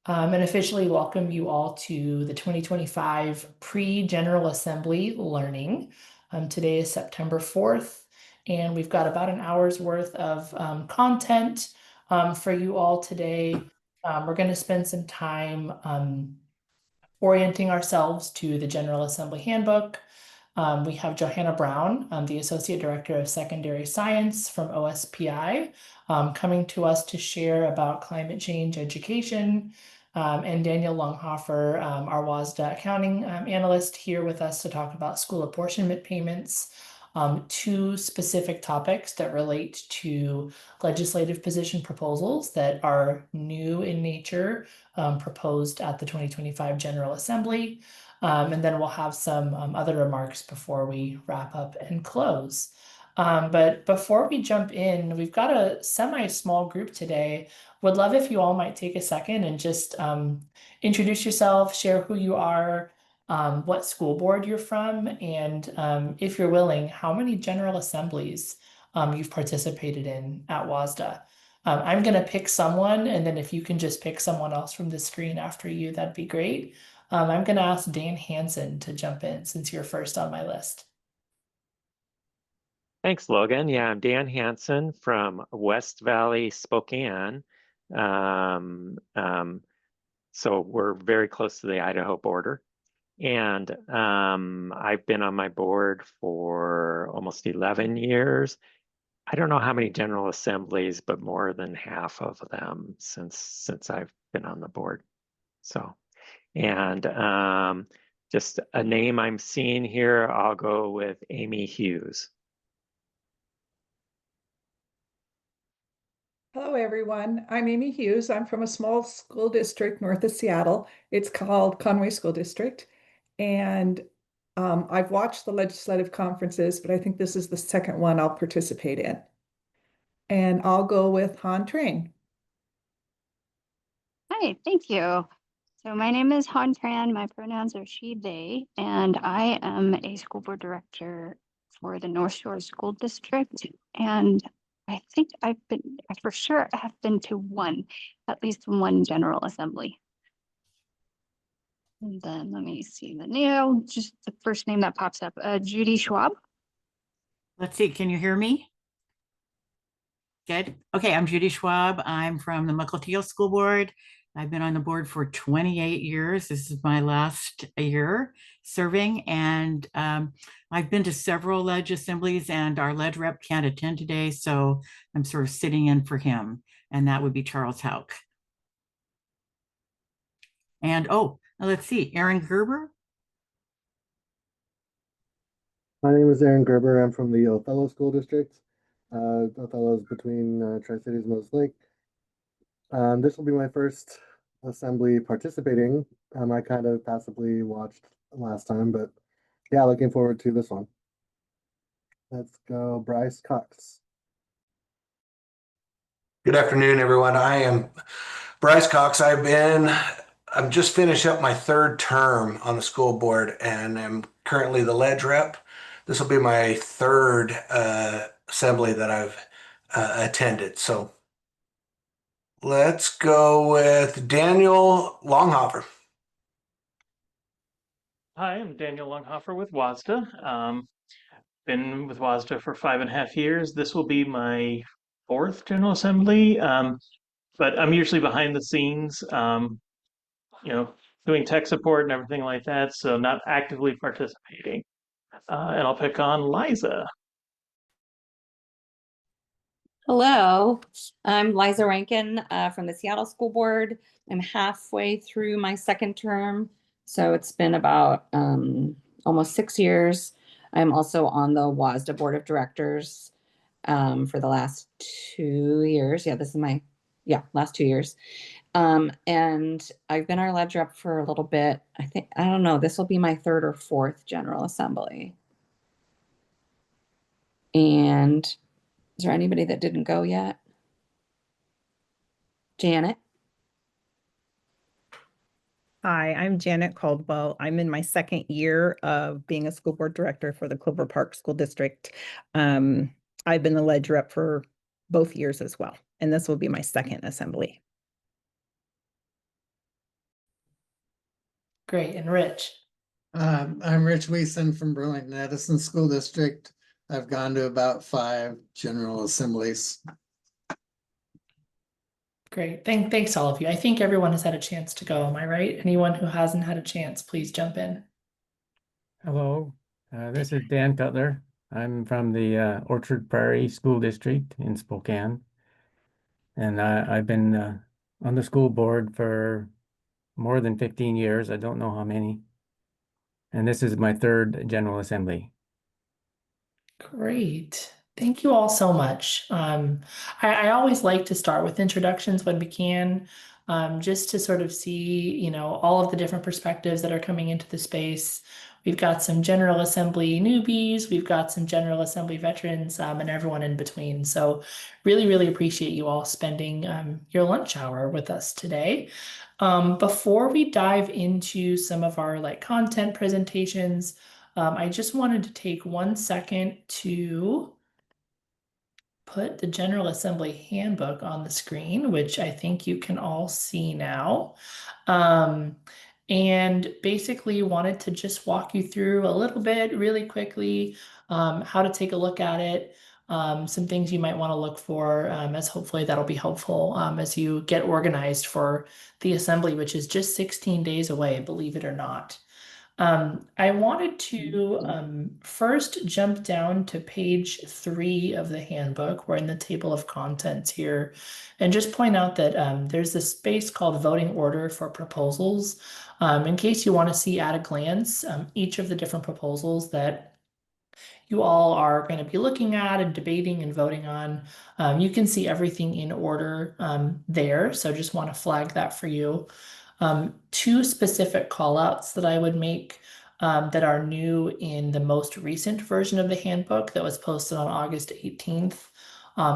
and officially welcome you all to the 2025 Pre-General Assembly Learning. Today is September 4th, and we've got about an hour's worth of content for you all today. We're going to spend some time orienting ourselves to the General Assembly Handbook. We have Johanna Brown, the Associate Director of Secondary Science from OSPI, coming to us to share about climate change education, and Daniel Longhofer, our WSSDA accounting analyst, here with us to talk about school apportionment payments, two specific topics that relate to legislative position proposals that are new in nature, proposed at the 2025 General Assembly. And then we'll have some other remarks before we wrap up and close. But before we jump in, we've got a semi-small group today. Would love if you all might take a second and just introduce yourself, share who you are, what school board you're from, and if you're willing, how many General Assemblies you've participated in at WSSDA. I'm going to pick someone, and then if you can just pick someone else from the screen after you, that'd be great. I'm going to ask Dan Hansen to jump in since you're first on my list. Thanks, Logan. Yeah, I'm Dan Hansen from West Valley, Spokane. So we're very close to the Idaho border. And I've been on my board for almost 11 years. I don't know how many General Assemblies, but more than half of them since I've been on the board. So, and just a name I'm seeing here, I'll go with Amy Hughes. Hello, everyone. I'm Amy Hughes. I'm from a small school district north of Seattle. It's called Conway School District. And I've watched the legislative conferences, but I think this is the second one I'll participate in. And I'll go with Han Train. Hi, thank you. So my name is Han Tran. My pronouns are she, they, and I am a school board director for the North Shore School District. And I think I for sure have been to at least one General Assembly. And then let me see the name, just the first name that pops up, Judy Schwab. Let's see, can you hear me? Good. Okay, I'm Judy Schwab. I'm from the Mukilteo School Board. I've been on the board for 28 years. This is my last year serving, and I've been to several ledge assemblies, and our ledge rep can't attend today, so I'm sort of sitting in for him, and that would be Charles Houck. And let's see, Aaron Gerber. My name is Aaron Gerber. I'm from the Othello School District. Othello is between Tri-Cities and Moses Lake. This will be my first assembly participating. I kind of passively watched last time, but yeah, looking forward to this one. Let's go, Bryce Cox. Good afternoon, everyone. I am Bryce Cox. I'm just finished up my third term on the school board, and I'm currently the ledge rep. This will be my third assembly that I've attended. So let's go with Daniel Longhofer. Hi, I'm Daniel Longhofer with WSSDA. Been with WSSDA for 5.5 years. This will be my fourth General Assembly, but I'm usually behind the scenes, doing tech support and everything like that, so not actively participating. And I'll pick on Liza. Hello, I'm Liza Rankin from the Seattle School Board. I'm halfway through my second term, so it's been about almost 6 years. I'm also on the WSSDA Board of Directors for the last 2 years. Yeah, this is my last 2 years. And I've been our ledge rep for a little bit. I don't know, this will be my third or fourth General Assembly. And is there anybody that didn't go yet? Janet? Hi, I'm Janet Caldwell. I'm in my second year of being a school board director for the Clover Park School District. I've been the ledge rep for both years as well, and this will be my second assembly. Great. And Rich? I'm Rich Weeson from Burlington Edison School District. I've gone to about 5 General Assemblies. Great. Thanks all of you. I think everyone has had a chance to go. Am I right? Anyone who hasn't had a chance, please jump in. Hello, this is Dan Cutler. I'm from the Orchard Prairie School District in Spokane. And I've been on the school board for more than 15 years. I don't know how many. And this is my 3rd General Assembly. Great. Thank you all so much. I always like to start with introductions when we can, just to sort of see, all of the different perspectives that are coming into the space. We've got some General Assembly newbies, we've got some General Assembly veterans, and everyone in between. So really, really appreciate you all spending your lunch hour with us today. Before we dive into some of our content presentations, I just wanted to take 1 second to put the General Assembly handbook on the screen, which I think you can all see now. And basically wanted to just walk you through a little bit really quickly, how to take a look at it, some things you might want to look for, as hopefully that'll be helpful as you get organized for the assembly, which is just 16 days away, believe it or not. I wanted to first jump down to page 3 of the handbook. We're in the table of contents here, and just point out that there's this space called voting order for proposals. In case you want to see at a glance each of the different proposals that you all are going to be looking at and debating and voting on. You can see everything in order there, so just want to flag that for you. 2 specific callouts that I would make that are new in the most recent version of the handbook that was posted on August 18th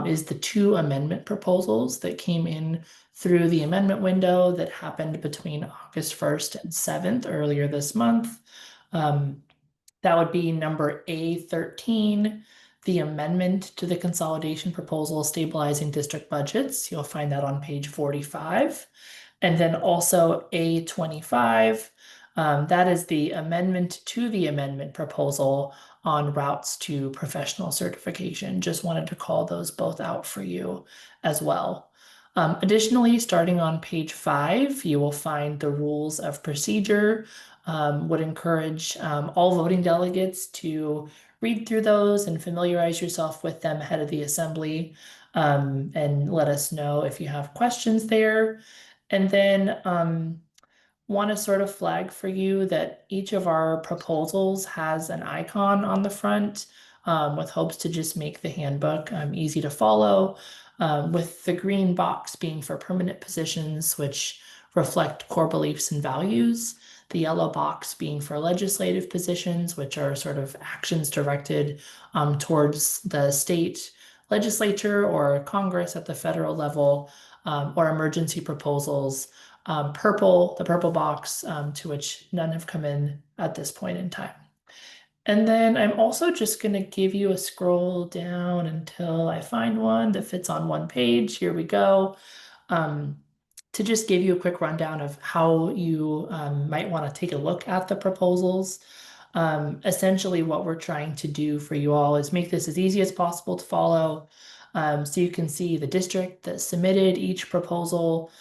is the 2 amendment proposals that came in through the amendment window that happened between August 1st and 7th earlier this month. That would be number A13, the amendment to the consolidation proposal stabilizing district budgets. You'll find that on page 45. And then also A25, that is the amendment to the amendment proposal on routes to professional certification. Just wanted to call those both out for you as well. Additionally, starting on page 5, you will find the rules of procedure. Would encourage all voting delegates to read through those and familiarize yourself with them ahead of the assembly, and let us know if you have questions there. And then want to sort of flag for you that each of our proposals has an icon on the front, with hopes to just make the handbook easy to follow, with the green box being for permanent positions, which reflect core beliefs and values, the yellow box being for legislative positions, which are sort of actions directed towards the state legislature or Congress at the federal level, or emergency proposals. The purple box, to which none have come in at this point in time. And then I'm also just going to give you a scroll down until I find one that fits on one page. Here we go. To just give you a quick rundown of how you might want to take a look at the proposals. Essentially, what we're trying to do for you all is make this as easy as possible to follow. So you can see the district that submitted each proposal,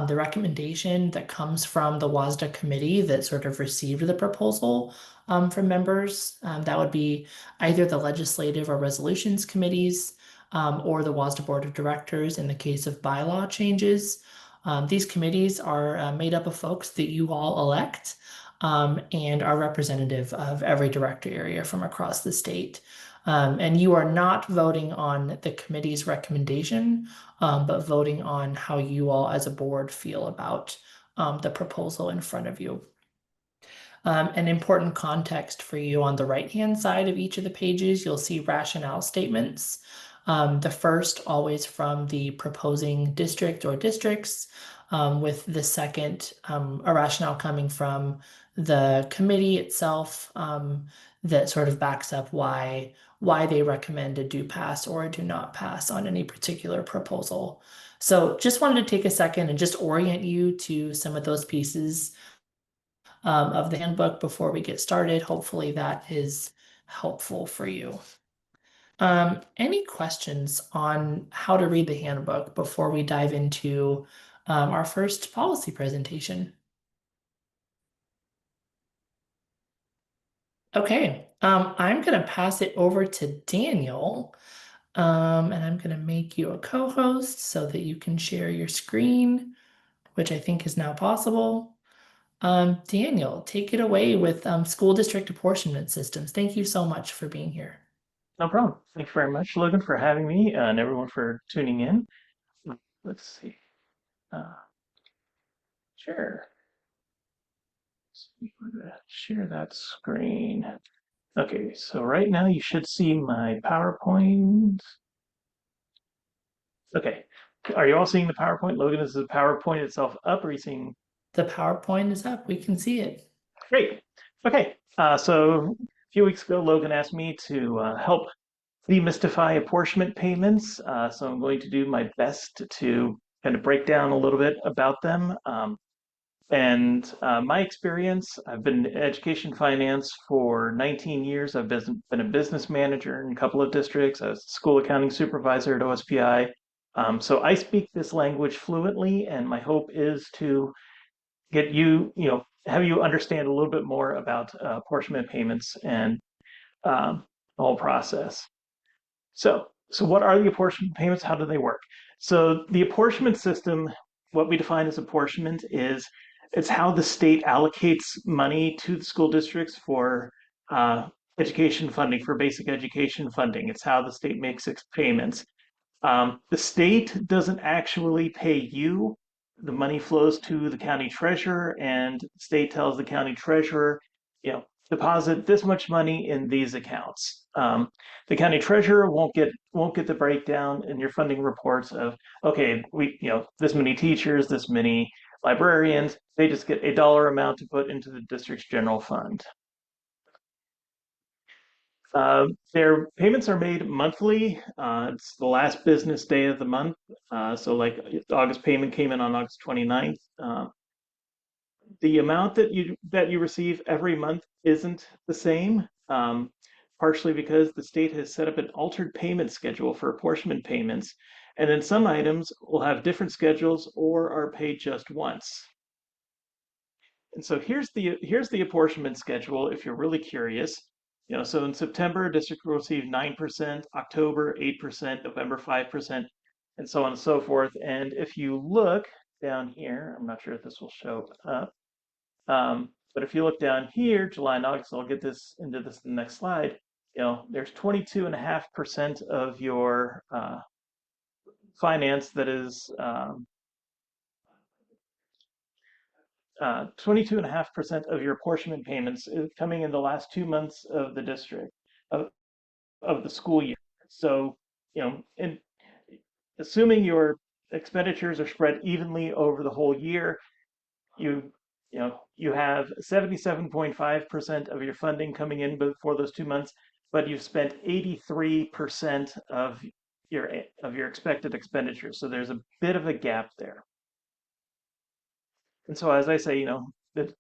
the recommendation that comes from the WSSDA committee that sort of received the proposal from members. That would be either the legislative or resolutions committees, or the WSSDA board of directors in the case of bylaw changes. These committees are made up of folks that you all elect, and are representative of every director area from across the state. And you are not voting on the committee's recommendation, but voting on how you all as a board feel about the proposal in front of you. An important context for you on the right-hand side of each of the pages, you'll see rationale statements. The first always from the proposing district or districts, with the second a rationale coming from the committee itself, that sort of backs up why they recommend a do pass or a do not pass on any particular proposal. So just wanted to take a second and just orient you to some of those pieces. of the handbook before we get started. Hopefully that is helpful for you. Any questions on how to read the handbook before we dive into our first policy presentation? Okay, I'm gonna pass it over to Daniel, and I'm gonna make you a co-host so that you can share your screen, which I think is now possible. Daniel, take it away with school district apportionment systems. Thank you so much for being here. No problem. Thank you very much, Logan, for having me and everyone for tuning in. Let's see. Sure. Share that screen. Okay, so right now you should see my PowerPoint. Okay, are you all seeing the PowerPoint? Logan, is the PowerPoint itself up, or are you seeing? The PowerPoint is up. We can see it. Great. Okay, so a few weeks ago, Logan asked me to help demystify apportionment payments. So I'm going to do my best to kind of break down a little bit about them. And my experience, I've been in education finance for 19 years. I've been a business manager in a couple of districts. I was a school accounting supervisor at OSPI. So I speak this language fluently, and my hope is to get you, have you understand a little bit more about apportionment payments and the whole process. So what are the apportionment payments? How do they work? So the apportionment system, what we define as apportionment is it's how the state allocates money to the school districts for education funding, for basic education funding. It's how the state makes its payments. The state doesn't actually pay you. The money flows to the county treasurer, and the state tells the county treasurer, deposit this much money in these accounts. The county treasurer won't get the breakdown in your funding reports of, okay, we this many teachers, this many librarians. They just get a dollar amount to put into the district's general fund. Their payments are made monthly. It's the last business day of the month. So like the August payment came in on August 29th. The amount that you receive every month isn't the same, partially because the state has set up an altered payment schedule for apportionment payments. And then some items will have different schedules or are paid just once. And so here's the apportionment schedule if you're really curious. So in September, district will receive 9%, October 8%, November 5%, and so on and so forth. And if you look down here, I'm not sure if this will show up, but if you look down here, July and August, I'll get into this in the next slide. There's 22.5% of your finance that is 22.5% of your apportionment payments is coming in the last 2 months of the district of the school year. So, assuming your expenditures are spread evenly over the whole year, you have 77.5% of your funding coming in before those 2 months, but you've spent 83% of your expected expenditures. So there's a bit of a gap there. And so, as I say, the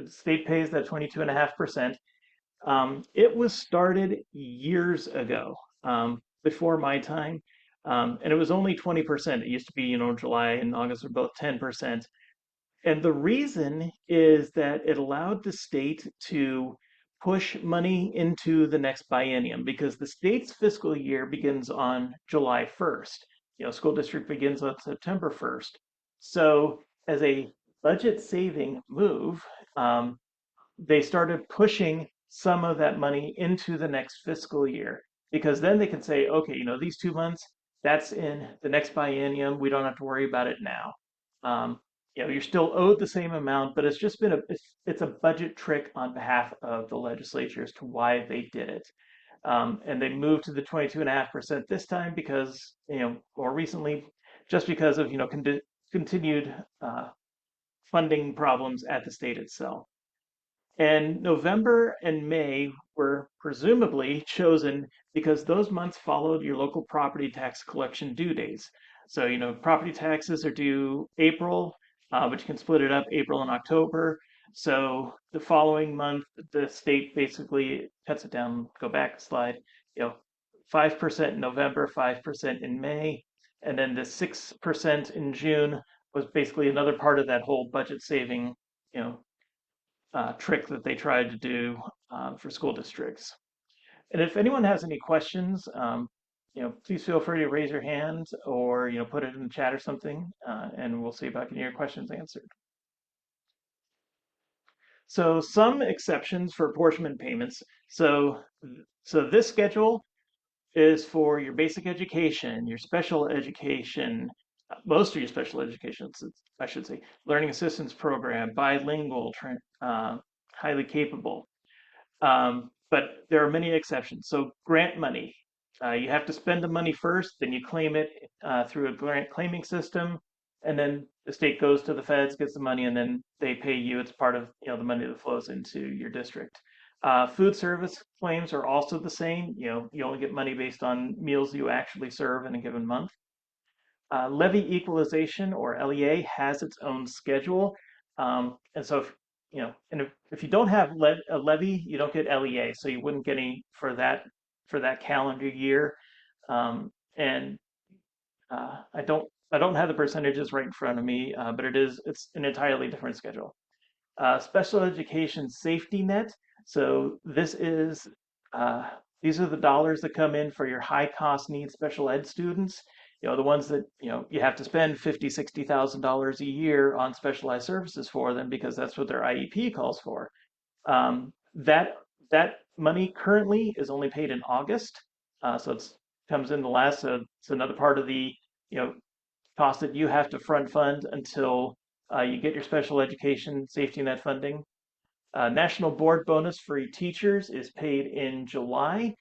state pays that 22.5%. It was started years ago, before my time, and it was only 20%. It used to be, July and August were both 10%. And the reason is that it allowed the state to push money into the next biennium because the state's fiscal year begins on July 1st. School district begins on September 1st. So as a budget saving move, they started pushing some of that money into the next fiscal year because then they can say, okay, these 2 months, that's in the next biennium. We don't have to worry about it now. You're still owed the same amount, but it's just been it's a budget trick on behalf of the legislature as to why they did it. And they moved to the 22.5% this time because, or recently, just because of, continued funding problems at the state itself. And November and May were presumably chosen because those months followed your local property tax collection due dates. So, property taxes are due April, but you can split it up April and October. So the following month, the state basically cuts it down. Go back a slide. 5% in November, 5% in May, and then the 6% in June was basically another part of that whole budget saving, trick that they tried to do for school districts. And if anyone has any questions, please feel free to raise your hand or put it in the chat or something, and we'll see if I can hear your questions answered. So some exceptions for apportionment payments. So this schedule is for your basic education, your special education, most of your special education, I should say, learning assistance program, bilingual, highly capable. But there are many exceptions. So grant money, you have to spend the money first, then you claim it through a grant claiming system, and then the state goes to the feds, gets the money, and then they pay you. It's part of the money that flows into your district. Food service claims are also the same. You only get money based on meals you actually serve in a given month. Levy equalization, or LEA, has its own schedule, and so if you don't have a levy, you don't get LEA, so you wouldn't get any for that calendar year. And I don't have the percentages right in front of me, but it's an entirely different schedule. Special education safety net. So these are the dollars that come in for your high cost needs special ed students. The ones that you have to spend $50,000-$60,000 a year on specialized services for them because that's what their IEP calls for. That money currently is only paid in August, so it comes in the last. So it's another part of the cost that you have to front fund until you get your special education safety net funding. National board bonus for teachers is paid in July.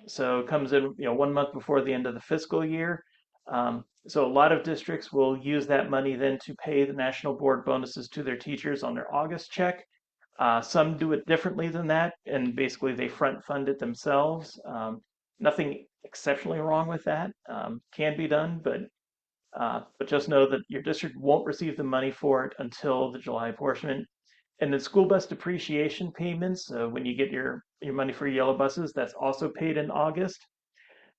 So it comes in 1 month before the end of the fiscal year. So a lot of districts will use that money then to pay the national board bonuses to their teachers on their August check. Some do it differently than that, and basically they front fund it themselves. Nothing exceptionally wrong with that. Can be done, but just know that your district won't receive the money for it until the July apportionment. And then school bus depreciation payments, when you get your money for yellow buses, that's also paid in August.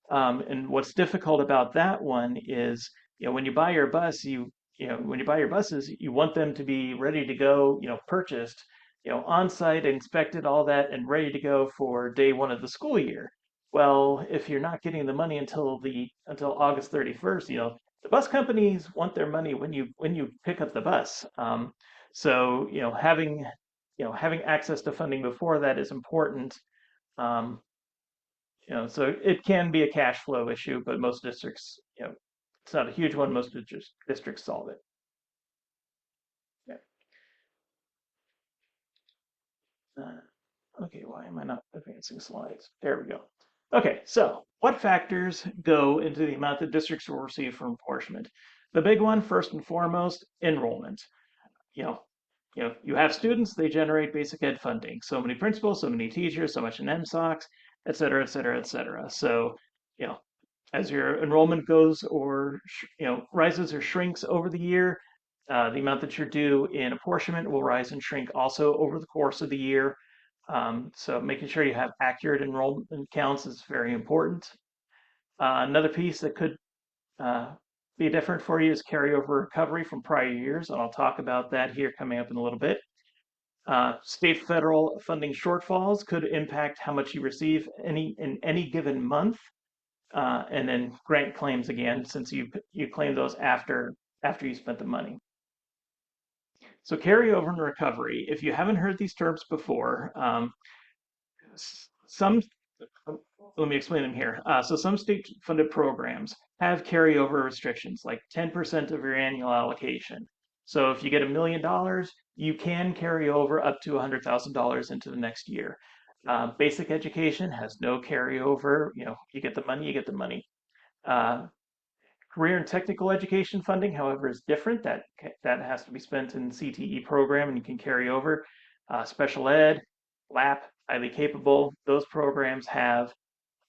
And what's difficult about that one is, when you buy your bus, when you buy your buses, you want them to be ready to go, purchased, on site, inspected, all that, and ready to go for day one of the school year. Well, if you're not getting the money until August 31st, the bus companies want their money when you pick up the bus. So having access to funding before that is important. So it can be a cash flow issue, but most districts, it's not a huge one. Most districts solve it. Yeah. Okay, why am I not advancing slides? There we go. Okay, so what factors go into the amount that districts will receive from apportionment? The big one, first and foremost, enrollment. You have students, they generate basic ed funding. So many principals, so many teachers, so much in MSOCs, et cetera, et cetera, et cetera. So, as your enrollment goes or rises or shrinks over the year, the amount that you're due in apportionment will rise and shrink also over the course of the year. So making sure you have accurate enrollment counts is very important. Another piece that could be different for you is carryover recovery from prior years, and I'll talk about that here coming up in a little bit. State federal funding shortfalls could impact how much you receive in any given month, and then grant claims again, since you claim those after you spent the money. So carryover and recovery, if you haven't heard these terms before, let me explain them here. So some state-funded programs have carryover restrictions, like 10% of your annual allocation. So if you get $1 million, you can carry over up to $100,000 into the next year. Basic education has no carryover. You get the money, you get the money. Career and technical education funding, however, is different. That has to be spent in CTE program, and you can carry over. Special ed, LAP, highly capable. Those programs have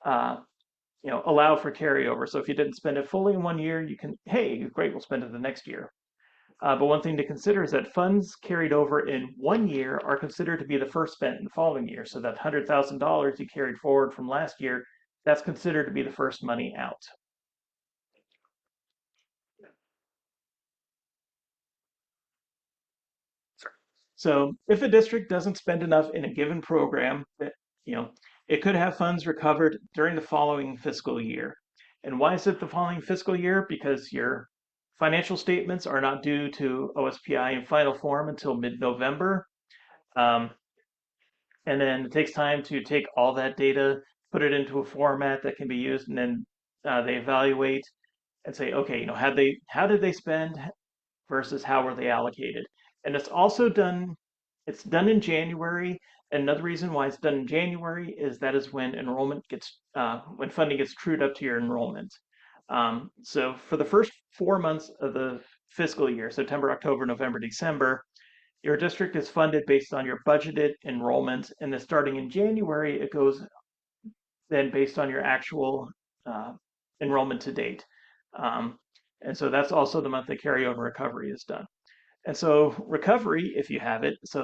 allow for carryover. So if you didn't spend it fully in 1 year, you can, hey, great, we'll spend it the next year. But one thing to consider is that funds carried over in one year are considered to be the first spent in the following year. So that $100,000 you carried forward from last year, that's considered to be the first money out. So if a district doesn't spend enough in a given program, it could have funds recovered during the following fiscal year. And why is it the following fiscal year? Because your financial statements are not due to OSPI in final form until mid-November. And then it takes time to take all that data, put it into a format that can be used, and then they evaluate and say, okay, how did they spend versus how were they allocated? And it's done in January. And another reason why it's done in January is that is when when funding gets trued up to your enrollment. So for the first 4 months of the fiscal year, September, October, November, December, your district is funded based on your budgeted enrollment. And then starting in January, it goes then based on your actual uh, enrollment to date. Um, and so that's also the month that carryover recovery is done. And so recovery, if you have it, so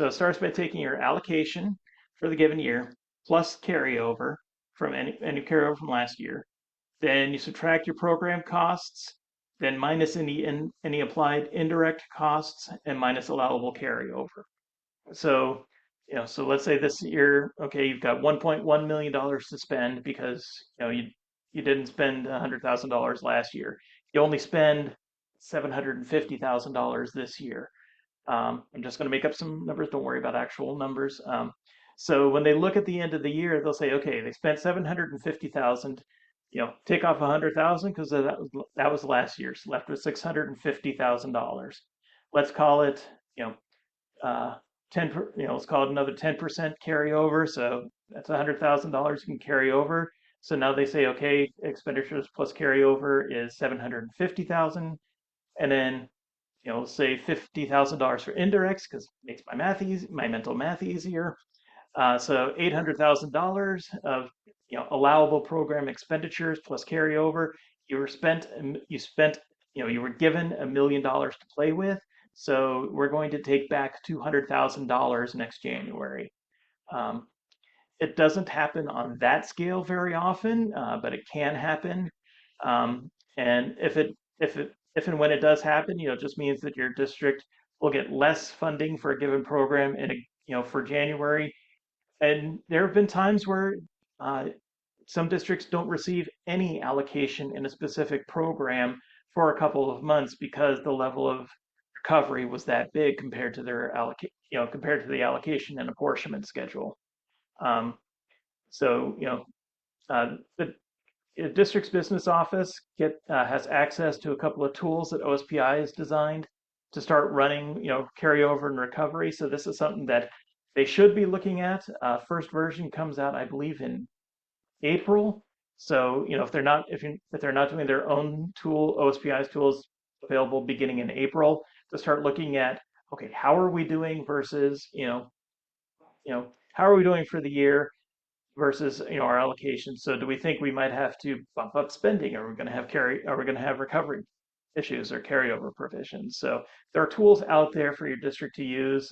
it starts by taking your allocation for the given year plus carryover from any carryover from last year. Then you subtract your program costs, then minus any applied indirect costs and minus allowable carryover. So, so let's say this year, okay, you've got $1.1 million to spend because you didn't spend $100,000 last year. You only spend $750,000 this year. I'm just going to make up some numbers. Don't worry about actual numbers. So when they look at the end of the year, they'll say, okay, they spent 750,000. Take off 100,000 because that was last year's. Left with $650,000. Let's call it, 10. Let's call it another 10% carryover. So that's $100,000 you can carry over. So now they say, okay, expenditures plus carryover is 750,000, and then let's say $50,000 for indirects because it makes my mental math easier. So $800,000 of allowable program expenditures plus carryover. You were given $1 million to play with. So we're going to take back $200,000 next January. It doesn't happen on that scale very often, but it can happen. And if and when it does happen, it just means that your district will get less funding for a given program for January. And there have been times where some districts don't receive any allocation in a specific program for a couple of months because the level of recovery was that big compared to compared to the allocation and apportionment schedule. So the district's business office has access to a couple of tools that OSPI has designed to start running carryover and recovery. So this is something that they should be looking at. First version comes out, I believe, in April. So if they're not doing their own tool, OSPI's tools available beginning in April, to start looking at, okay, how are we doing versus how are we doing for the year versus our allocation. So do we think we might have to bump up spending? Are we going to have recovery issues or carryover provisions? So there are tools out there for your district to use.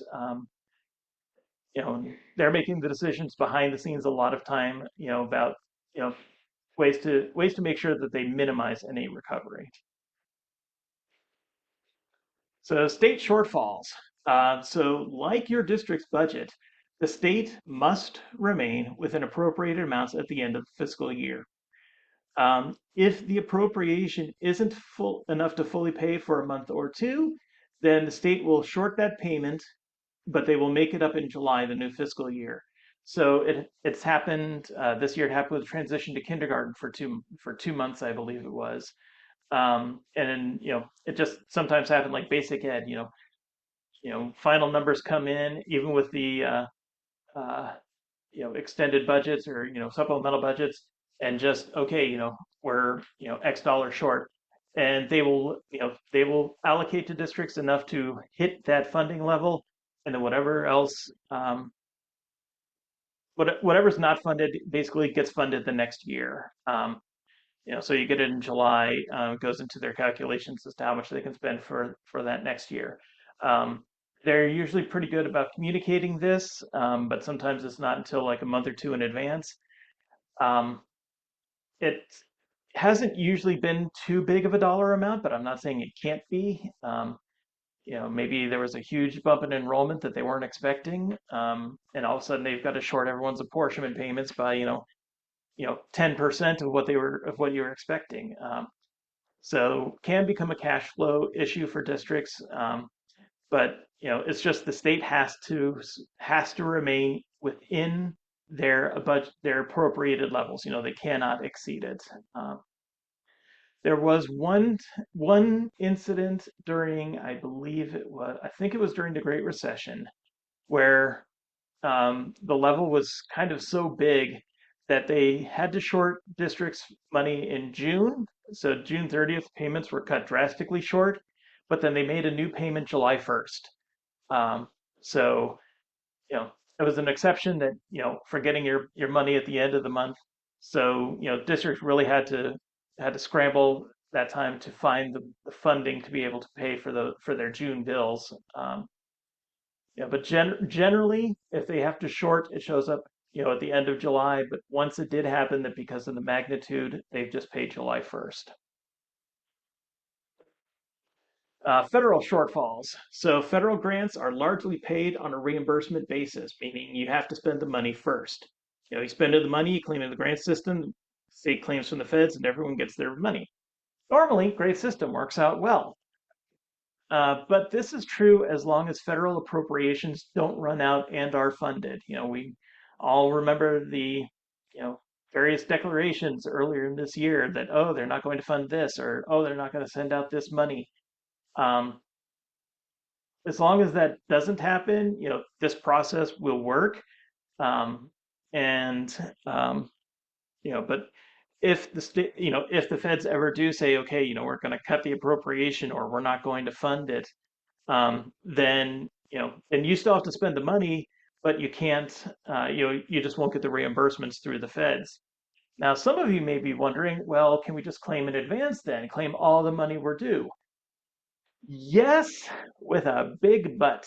They're making the decisions behind the scenes a lot of time, about ways to make sure that they minimize any recovery. So state shortfalls. So like your district's budget, the state must remain within appropriated amounts at the end of the fiscal year. If the appropriation isn't full enough to fully pay for a month or two, then the state will short that payment, but they will make it up in July, the new fiscal year. So it's happened this year. It happened with transition to kindergarten for 2 months, I believe it was. And it just sometimes happened like basic ed. Final numbers come in even with the extended budgets or supplemental budgets, and just okay, we're X dollars short, and they will allocate to districts enough to hit that funding level, and then whatever else, whatever's not funded basically gets funded the next year. So you get it in July, it goes into their calculations as to how much they can spend for that next year. They're usually pretty good about communicating this, but sometimes it's not until like a month or two in advance. Um, it hasn't usually been too big of a dollar amount, but I'm not saying it can't be. Maybe there was a huge bump in enrollment that they weren't expecting, and all of a sudden they've got to short everyone's apportionment payments by 10% of what you were expecting. So can become a cash flow issue for districts, but it's just the state has to remain within their budget, their appropriated levels. They cannot exceed it. There was one incident during, I think it was during the Great Recession, where the level was kind of so big that they had to short districts money in June. So June 30th payments were cut drastically short, but then they made a new payment July 1st. So it was an exception that for getting your money at the end of the month. So districts really had to scramble that time to find the funding to be able to pay for their June bills. But generally, if they have to short, it shows up at the end of July. But once it did happen, that because of the magnitude, they've just paid July 1st. Federal shortfalls. So federal grants are largely paid on a reimbursement basis, meaning you have to spend the money first. You spend the money, you claim in the grant system, state claims from the feds, and everyone gets their money. Normally, great system works out well. But this is true as long as federal appropriations don't run out and are funded. We all remember the, various declarations earlier in this year that, oh, they're not going to fund this, or, oh, they're not going to send out this money. As long as that doesn't happen, this process will work. And but if the state, if the feds ever do say, okay, we're going to cut the appropriation or we're not going to fund it, then then you still have to spend the money, but you can't, you just won't get the reimbursements through the feds. Now, some of you may be wondering, well, can we just claim in advance then, claim all the money we're due? Yes, with a big but.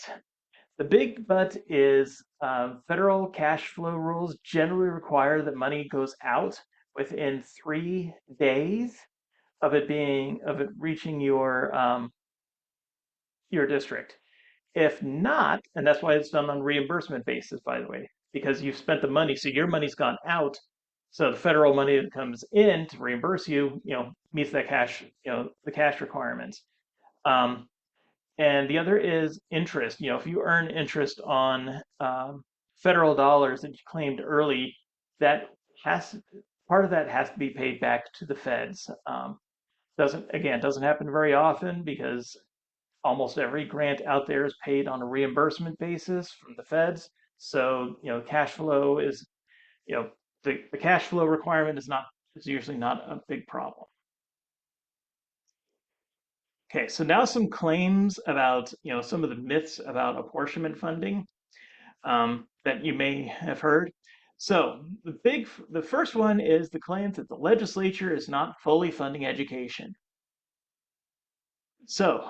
The big but is federal cash flow rules generally require that money goes out within 3 days of it reaching your district. If not, and that's why it's done on reimbursement basis, by the way, because you've spent the money, so your money's gone out. So the federal money that comes in to reimburse you, meets that cash, the cash requirements. And the other is interest. If you earn interest on federal dollars that you claimed early, that part of that has to be paid back to the feds. Doesn't happen very often because almost every grant out there is paid on a reimbursement basis from the feds. So cash flow is the cash flow requirement is usually not a big problem. Okay, so now some claims about, some of the myths about apportionment funding that you may have heard. So the first one is the claim that the legislature is not fully funding education. So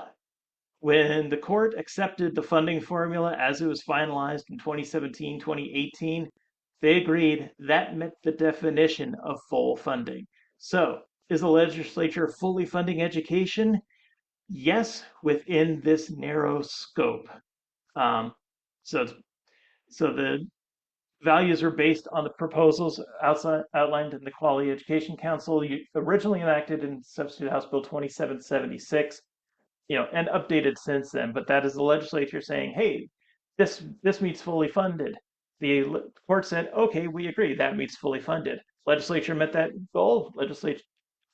when the court accepted the funding formula as it was finalized in 2017, 2018, they agreed that met the definition of full funding. So is the legislature fully funding education? Yes, within this narrow scope. So the values are based on the proposals outlined in the Quality Education Council, originally enacted in Substitute House Bill 2776, and updated since then. But that is the legislature saying, hey, this meets fully funded. The court said, okay, we agree, that meets fully funded. Legislature met that goal.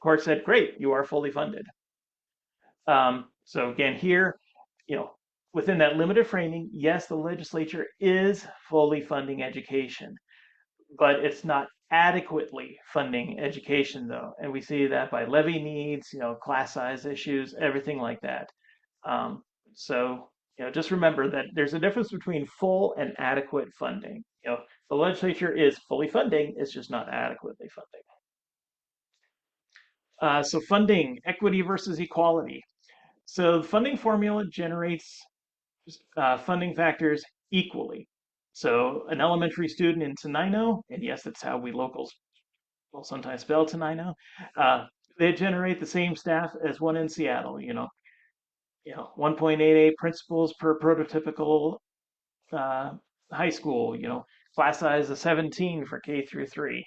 Court said, great, you are fully funded. So again, here, within that limited framing, yes, the legislature is fully funding education, but it's not adequately funding education, though. And we see that by levy needs, class size issues, everything like that. So, just remember that there's a difference between full and adequate funding. The legislature is fully funding, it's just not adequately funding. So funding, equity versus equality. So the funding formula generates funding factors equally. So an elementary student in Tenino, and yes, that's how we locals will sometimes spell Tenino, they generate the same staff as one in Seattle. 1.88 principals per prototypical uh, high school. Class size of 17 for K through 3.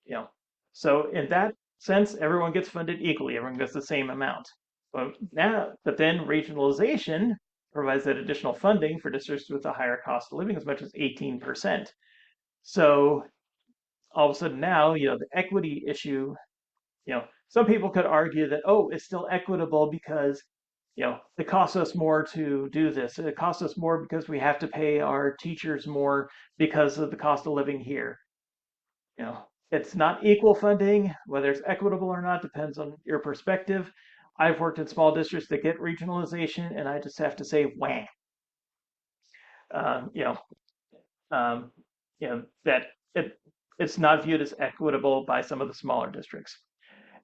you know. So in that sense, everyone gets funded equally. Everyone gets the same amount. But then regionalization provides that additional funding for districts with a higher cost of living, as much as 18%. So all of a sudden now, the equity issue, some people could argue that, oh, it's still equitable because, it costs us more to do this. It costs us more because we have to pay our teachers more because of the cost of living here. It's not equal funding. Whether it's equitable or not depends on your perspective. I've worked in small districts that get regionalization, and I just have to say, wham. Um, you know, um, that it's not viewed as equitable by some of the smaller districts.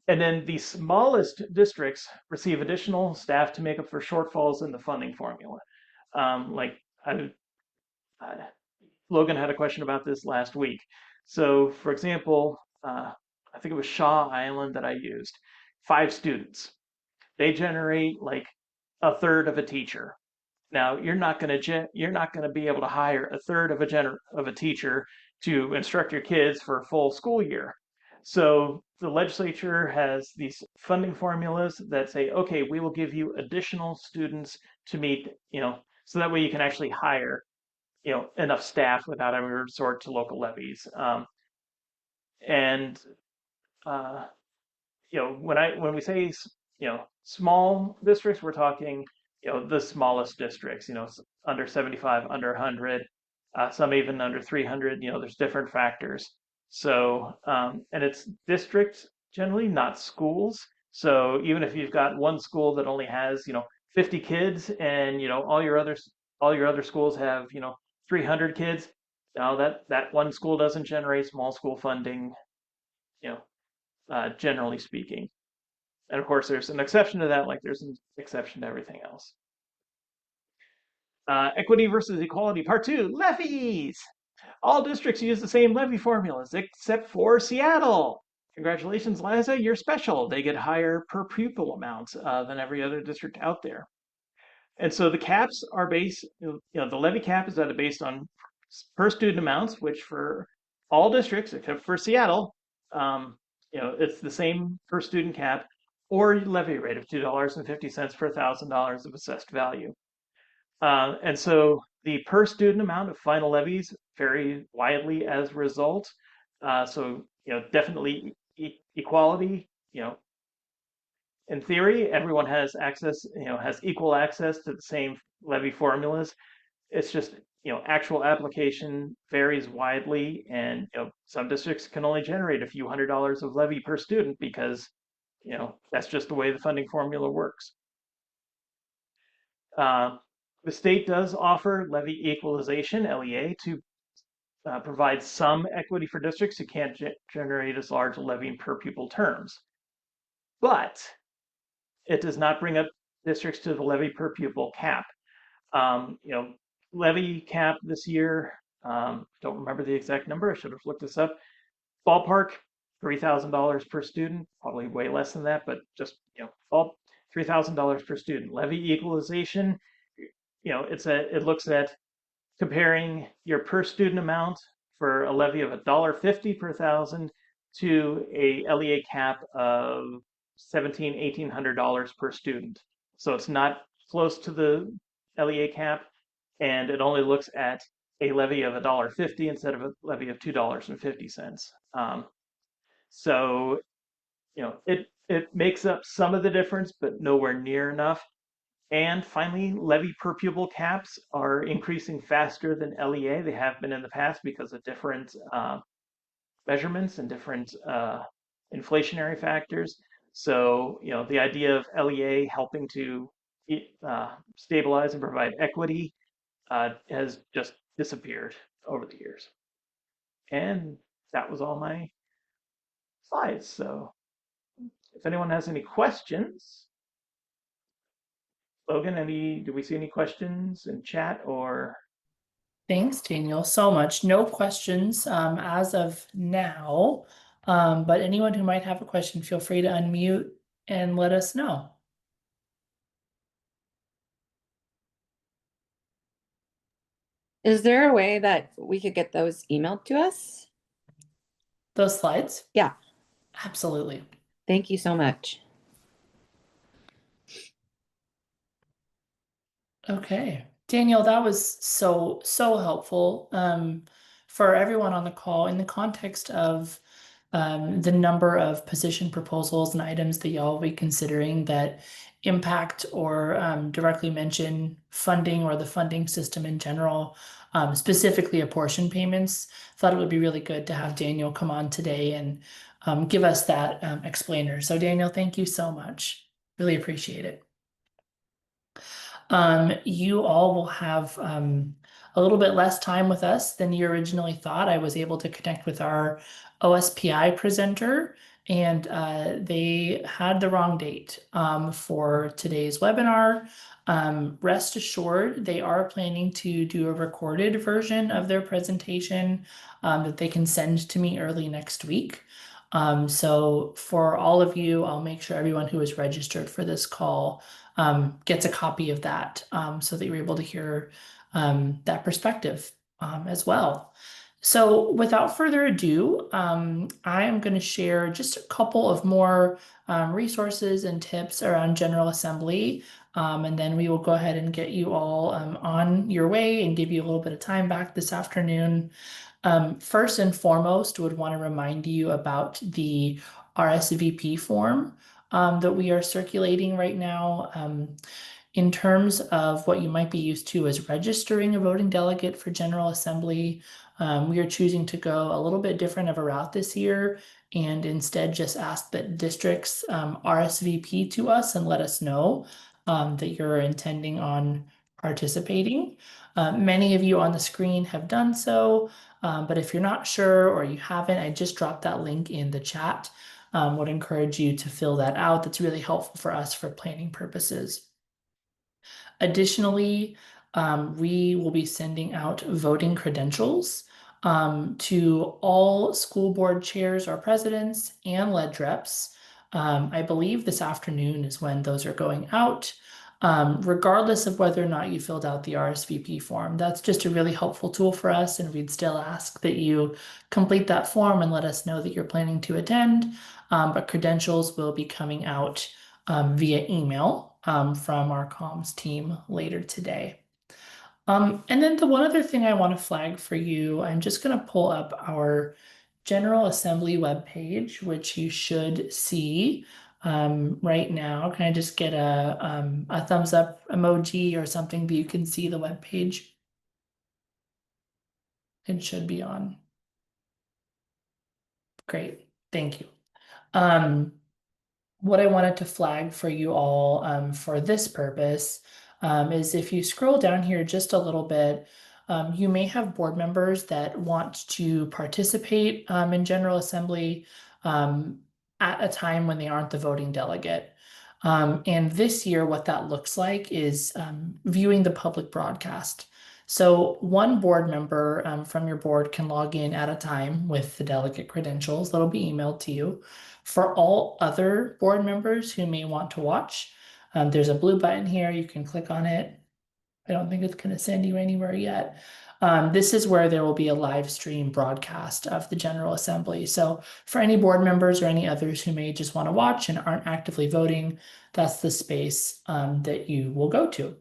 And then the smallest districts receive additional staff to make up for shortfalls in the funding formula. Like Logan had a question about this last week. So, for example, I think it was Shaw Island that I used. 5 students. They generate like a third of a teacher. Now, you're not going to be able to hire a third of a teacher to instruct your kids for a full school year. So the legislature has these funding formulas that say, okay, we will give you additional students to meet, so that way you can actually hire enough staff without having to resort to local levies. And when we say small districts, we're talking the smallest districts. Under 75, under 100, some even under 300. There's different factors. So and it's districts generally, not schools. So even if you've got one school that only has 50 kids, and all your other schools have 300 kids, now that one school doesn't generate small school funding, generally speaking. And of course, there's an exception to that, like there's an exception to everything else. Equity versus equality, part 2, levies. All districts use the same levy formulas except for Seattle. Congratulations, Liza, you're special. They get higher per pupil amounts than every other district out there. And so the caps are based, the levy cap is based on per student amounts, which for all districts except for Seattle, it's the same per student cap or levy rate of $2.50 per $1,000 of assessed value. And so the per student amount of final levies vary widely as a result. So, definitely equality, in theory, everyone has access, has equal access to the same levy formulas. It's just, actual application varies widely, and some districts can only generate a few $100s of levy per student because, that's just the way the funding formula works. The state does offer levy equalization, LEA, to provide some equity for districts who can't generate as large a levy per pupil terms. But it does not bring up districts to the levy per pupil cap. Levy cap this year, don't remember the exact number, I should have looked this up. Ballpark, $3,000 per student, probably way less than that, but just, $3,000 per student. Levy equalization, it looks at comparing your per student amount for a levy of $1.50 per thousand to a LEA cap of $1,800 per student. So it's not close to the LEA cap, and it only looks at a levy of $1.50 instead of a levy of $2.50. So it makes up some of the difference, but nowhere near enough. And finally, levy per pupil caps are increasing faster than LEA. They have been in the past because of different measurements and different inflationary factors. So, the idea of LEA helping to stabilize and provide equity has just disappeared over the years. And that was all my slides. So if anyone has any questions, Logan, do we see any questions in chat or? Thanks, Daniel, so much. No questions as of now, but anyone who might have a question, feel free to unmute and let us know. Is there a way that we could get those emailed to us? Those slides? Yeah. Absolutely. Thank you so much. Okay, Daniel, that was so helpful for everyone on the call in the context of the number of position proposals and items that y'all will be considering that impact or directly mention funding or the funding system in general, specifically apportion payments. Thought it would be really good to have Daniel come on today and give us that explainer. So Daniel, thank you so much. Really appreciate it. You all will have a little bit less time with us than you originally thought. I was able to connect with our OSPI presenter, and they had the wrong date for today's webinar. Rest assured, they are planning to do a recorded version of their presentation that they can send to me early next week. So for all of you, I'll make sure everyone who is registered for this call gets a copy of that so that you're able to hear that perspective as well. So without further ado, I am going to share just a couple of more resources and tips around General Assembly, and then we will go ahead and get you all on your way and give you a little bit of time back this afternoon. First and foremost, would want to remind you about the RSVP form that we are circulating right now. In terms of what you might be used to as registering a voting delegate for General Assembly, we are choosing to go a little bit different of a route this year and instead just ask that districts RSVP to us and let us know that you're intending on participating. Many of you on the screen have done so, but if you're not sure or you haven't, I just dropped that link in the chat. Would encourage you to fill that out. That's really helpful for us for planning purposes. Additionally, we will be sending out voting credentials to all school board chairs or presidents and ledge reps. I believe this afternoon is when those are going out. Regardless of whether or not you filled out the RSVP form. That's just a really helpful tool for us, and we'd still ask that you complete that form and let us know that you're planning to attend. But credentials will be coming out via email from our comms team later today. And then the one other thing I want to flag for you, I'm just going to pull up our General Assembly webpage, which you should see right now. Can I just get a thumbs up emoji or something that you can see the webpage? It should be on. Great, thank you. What I wanted to flag for you all for this purpose is if you scroll down here just a little bit, you may have board members that want to participate in General Assembly at a time when they aren't the voting delegate. And this year, what that looks like is viewing the public broadcast. So one board member from your board can log in at a time with the delegate credentials that'll be emailed to you. For all other board members who may want to watch, there's a blue button here. You can click on it. I don't think it's going to send you anywhere yet. This is where there will be a live stream broadcast of the General Assembly. So for any board members or any others who may just want to watch and aren't actively voting, that's the space that you will go to.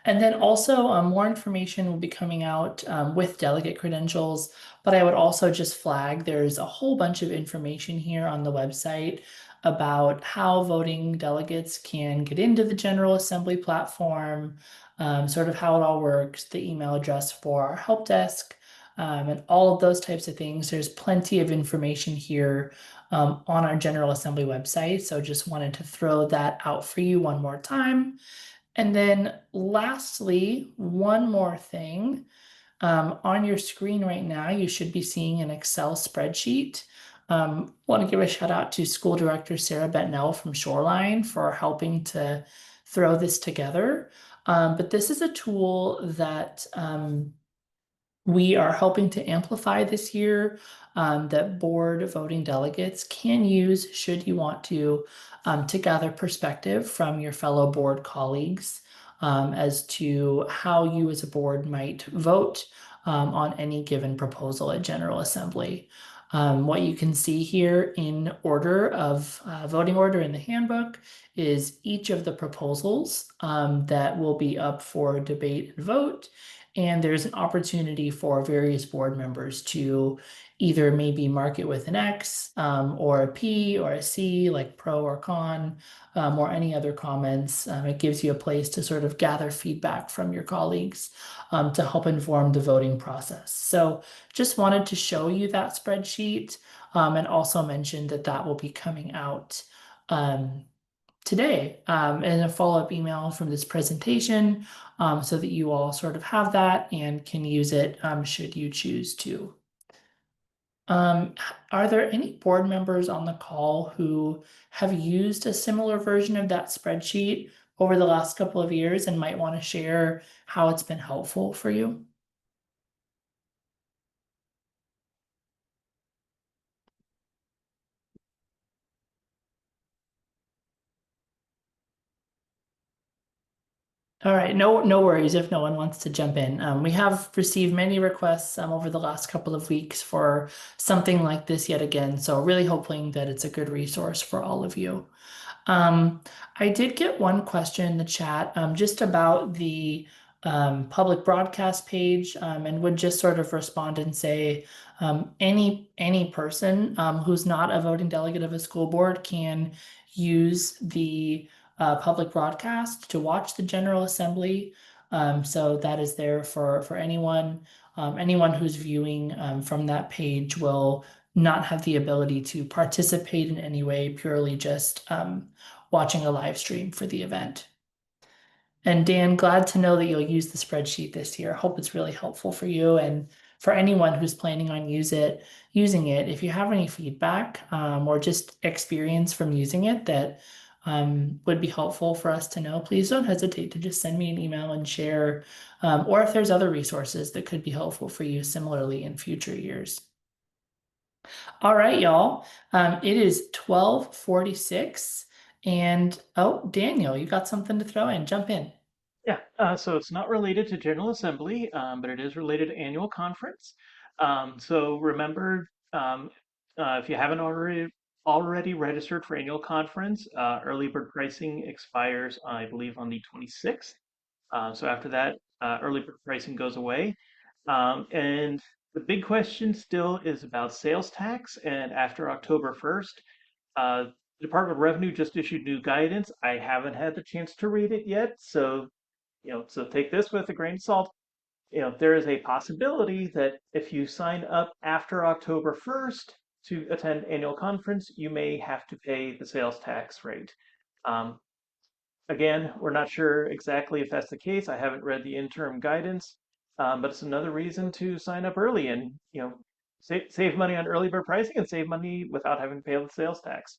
And then also more information will be coming out with delegate credentials, but I would also just flag there's a whole bunch of information here on the website about how voting delegates can get into the General Assembly platform, sort of how it all works, the email address for our help desk, and all of those types of things. There's plenty of information here on our General Assembly website, so just wanted to throw that out for you one more time. And then lastly, one more thing. On your screen right now, you should be seeing an Excel spreadsheet. Want to give a shout out to School Director Sarah Betnell from Shoreline for helping to throw this together. But this is a tool that we are helping to amplify this year, that board voting delegates can use should you want to gather perspective from your fellow board colleagues as to how you as a board might vote on any given proposal at General Assembly. What you can see here in order of voting order in the handbook is each of the proposals that will be up for debate and vote. And there's an opportunity for various board members to either maybe mark it with an X or a P or a C, like pro or con, or any other comments. It gives you a place to sort of gather feedback from your colleagues to help inform the voting process. So just wanted to show you that spreadsheet and also mention that that will be coming out today in a follow-up email from this presentation so that you all sort of have that and can use it should you choose to. Are there any board members on the call who have used a similar version of that spreadsheet over the last couple of years and might want to share how it's been helpful for you? All right, no worries if no one wants to jump in. We have received many requests over the last couple of weeks for something like this yet again, so really hoping that it's a good resource for all of you. I did get one question in the chat just about the public broadcast page and would just sort of respond and say any person who's not a voting delegate of a school board can use the public broadcast to watch the General Assembly. So that is there for anyone. Anyone who's viewing from that page will not have the ability to participate in any way, purely just watching a live stream for the event. And Dan, glad to know that you'll use the spreadsheet this year. Hope it's really helpful for you and for anyone who's planning on using it. If you have any feedback or just experience from using it that would be helpful for us to know, please don't hesitate to just send me an email and share, or if there's other resources that could be helpful for you similarly in future years. All right, y'all. It is 12:46. And oh, Daniel, you got something to throw in. Jump in. Yeah, so it's not related to General Assembly, but it is related to annual conference. So remember, if you haven't already registered for annual conference, early bird pricing expires, I believe, on the 26th. So after that, early bird pricing goes away. And the big question still is about sales tax. And after October 1st, the Department of Revenue just issued new guidance. I haven't had the chance to read it yet, so so take this with a grain of salt. There is a possibility that if you sign up after October 1st to attend annual conference, you may have to pay the sales tax rate. Again, we're not sure exactly if that's the case. I haven't read the interim guidance, but it's another reason to sign up early and save money on early bird pricing and save money without having to pay the sales tax.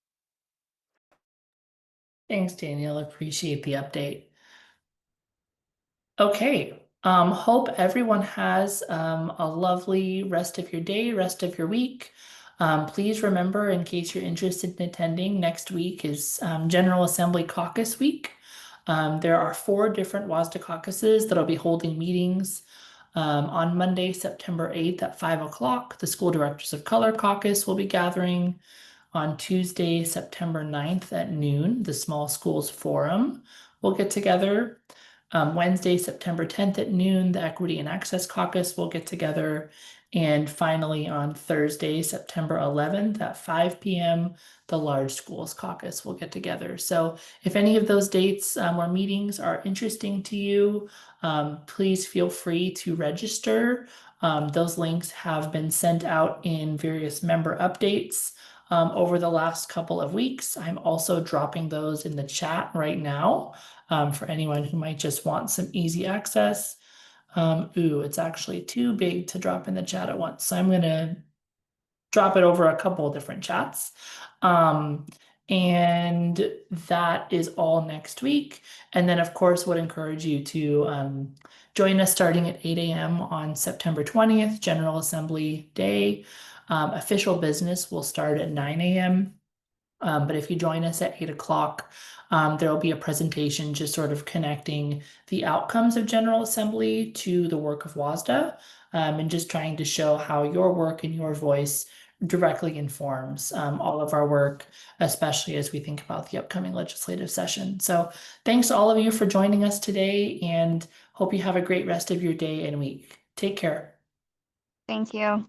Thanks, Daniel. Appreciate the update. Okay. Hope everyone has a lovely rest of your day, rest of your week. Please remember, in case you're interested in attending, next week is General Assembly Caucus Week. There are 4 different WSSDA caucuses that'll be holding meetings. On Monday, September 8th at 5 o'clock, the School Directors of Color Caucus will be gathering. On Tuesday, September 9th at noon, the Small Schools Forum will get together. Wednesday, September 10th at noon, the Equity and Access Caucus will get together. And finally, on Thursday, September 11th at 5 p.m., the Large Schools Caucus will get together. So if any of those dates or meetings are interesting to you, please feel free to register. Those links have been sent out in various member updates over the last couple of weeks. I'm also dropping those in the chat right now for anyone who might just want some easy access. It's actually too big to drop in the chat at once. So I'm going to drop it over a couple of different chats. And that is all next week. And then, of course, would encourage you to join us starting at 8 a.m. on September 20th, General Assembly Day. Official business will start at 9 a.m. But if you join us at 8 o'clock, there will be a presentation just sort of connecting the outcomes of General Assembly to the work of WSSDA, and just trying to show how your work and your voice directly informs all of our work, especially as we think about the upcoming legislative session. So thanks to all of you for joining us today, and hope you have a great rest of your day and week. Take care. Thank you.